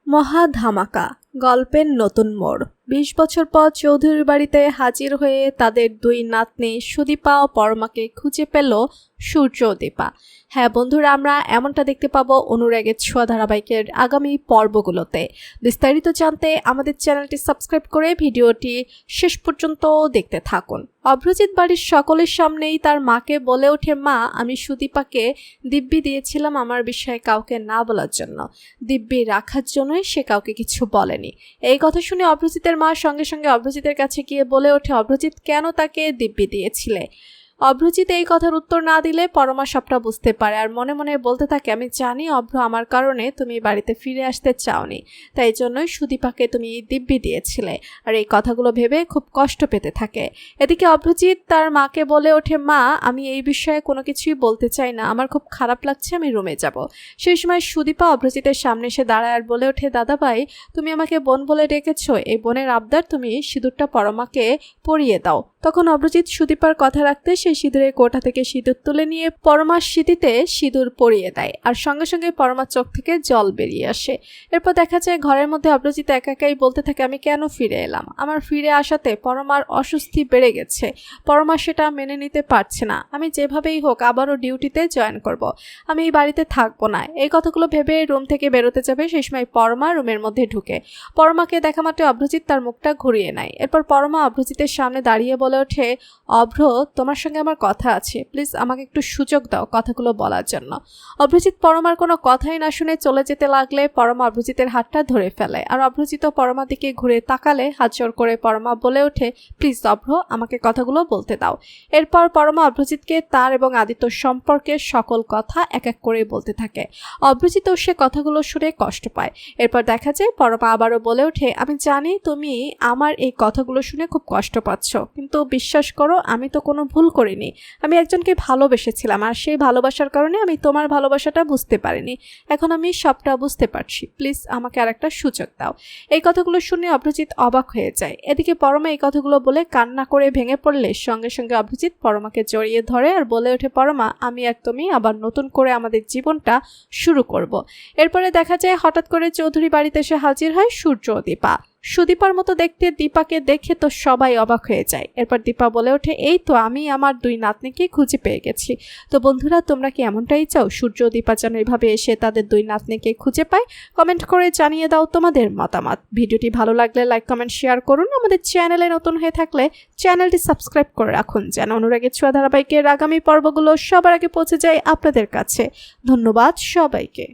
মহা ধামাকা গল্পের নতুন মোড়। ২০ বছর পর চৌধুরীর বাড়িতে হাজির হয়ে তাদের দুই নাতনি সুদীপা ও পরমাকে খুঁজে পেল সূর্য ও দীপা। হ্যাঁ বন্ধুরা, আমরা এমনটা দেখতে পাবো অনুরাগের ছোঁয়া ধারাবাহিকের আগামী পর্বগুলোতে। বিস্তারিত জানতে আমাদের চ্যানেলটি সাবস্ক্রাইব করে ভিডিওটি শেষ পর্যন্ত দেখতে থাকুন। অভ্রজিৎ বাড়ির সকলের সামনেই তার মাকে বলে ওঠে, মা, আমি সুদীপাকে দিব্যি দিয়েছিলাম আমার বিষয়ে কাউকে না বলার জন্য, দিব্যি রাখার জন্যই সে কাউকে কিছু বলেনি। এই কথা শুনে অভ্রজিতের মা সঙ্গে সঙ্গে অভ্রজিতের কাছে গিয়ে বলে ওঠে, অভ্রজিৎ, কেন তাকে দিব্যি দিয়েছিলে? অভ্রজিৎ এই কথার উত্তর না দিলে পরমা সবটা বুঝতে পারে আর মনে মনে বলতে থাকে, আমি জানি অভ্র, আমার কারণে তুমি বাড়িতে ফিরে আসতে চাওনি, তাই জন্যই সুদীপাকে তুমি দিব্যি দিয়েছিলে। আর এই কথাগুলো ভেবে খুব কষ্ট পেতে থাকে। এদিকে অভ্রজিৎ তার মাকে বলে ওঠে, মা, আমি এই বিষয়ে কোনো কিছুই বলতে চাই না, আমার খুব খারাপ লাগছে, আমি রুমে যাব। সেই সময় সুদীপা অভ্রজিতের সামনে এসে দাঁড়ায় আর বলে ওঠে, দাদা ভাই, তুমি আমাকে বোন বলে ডেকেছো, এই বোনের আবদার, তুমি সিঁদুরটা পরমাকে পরিয়ে দাও। তখন অভ্রজিৎ সুদীপার কথা রাখতে সেই সিঁদুরের কোটা থেকে সিঁদুর তুলে নিয়ে পরমার সিঁথিতে সিঁদুর পরিয়ে দেয় আর সঙ্গে সঙ্গে পরমার চোখ থেকে জল বেরিয়ে আসে। এরপর দেখা যায় ঘরের মধ্যে অভ্রজিৎ একা একাই বলতে থাকে, আমি কেন ফিরে এলাম? আমার ফিরে আসাতে পরমার অস্বস্তি বেড়ে গেছে, পরমা সেটা মেনে নিতে পারছে না। আমি যেভাবেই হোক আবারও ডিউটিতে জয়েন করব, আমি এই বাড়িতে থাকবো না। এই কথাগুলো ভেবে রুম থেকে বেরোতে যাবে, সেই সময় পরমা রুমের মধ্যে ঢুকে। পরমাকে দেখা মাত্র অভ্রজিৎ তার মুখটা ঘুরিয়ে নেয়। এরপর পরমা অভ্রজিতের সামনে দাঁড়িয়ে বলে ওঠে, অভ্র, তোমার সঙ্গে আমার কথা আছে, প্লিজ আমাকে একটু সুযোগ দাও কথাগুলো বলার জন্য। অভ্রজিৎ পরমার কোনো কথাই না শুনে চলে যেতে লাগলে পরমা অভ্রজিতের হাতটা ধরে ফেলে আর অভ্রজিৎ পরমার দিকে ঘুরে তাকালে হাত জোর করে পরমা বলে ওঠে, প্লিজ অভ্র, আমাকে কথাগুলো বলতে দাও। এরপর পরমা অভ্রজিৎকে তার এবং আদিত্যর সম্পর্কে সকল কথা এক এক করে বলতে থাকে। অভ্রজিৎ সে কথাগুলো শুনে কষ্ট পায়। এরপর দেখা যায় পরমা আবারও বলে ওঠে, আমি জানি তুমি আমার এই কথাগুলো শুনে খুব কষ্ট পাচ্ছ, কিন্তু বিশ্বাস করো, আমি তো কোনো ভুল করিনি। আমি একজনকে ভালোবেসেছিলাম আর সেই ভালোবাসার কারণে আমি তোমার ভালোবাসাটা বুঝতে পারিনি। এখন আমি সবটা বুঝতে পারছি, প্লিজ আমাকে আর একটা সুযোগ দাও। এই কথাগুলো শুনে অভ্রজিৎ অবাক হয়ে যায়। এদিকে পরমা এই কথাগুলো বলে কান্না করে ভেঙে পড়লে সঙ্গে সঙ্গে অভ্রজিৎ পরমাকে জড়িয়ে ধরে আর বলে ওঠে, পরমা, আমি আর তুমি আবার নতুন করে আমাদের জীবনটা শুরু করব। এরপরে দেখা যায় হঠাৎ করে চৌধুরী বাড়িতে এসে হাজির হয় সূর্য ও দীপা। সুদীপার মতো দেখতে দীপাকে দেখে তো সবাই অবাক হয়ে যায়। এরপর দীপা বলে ওঠে, এই তো আমি আমার দুই নাতনিকে খুঁজে পেয়ে গেছি। তো বন্ধুরা, তোমরা কি এমনটাই চাও দীপা যেন এভাবে এসে তাদের দুই নাতনিকে খুঁজে পায়? কমেন্ট করে জানিয়ে দাও তোমাদের মতামত। ভিডিওটি ভালো লাগলে লাইক, কমেন্ট, শেয়ার করুন। আমাদের চ্যানেলে নতুন হয়ে থাকলে চ্যানেলটি সাবস্ক্রাইব করে রাখুন, যেন অনুরাগের ছোঁয়া ধারাবাহিকের আগামী পর্বগুলো সবার আগে পৌঁছে যায় আপনাদের কাছে। ধন্যবাদ সবাইকে।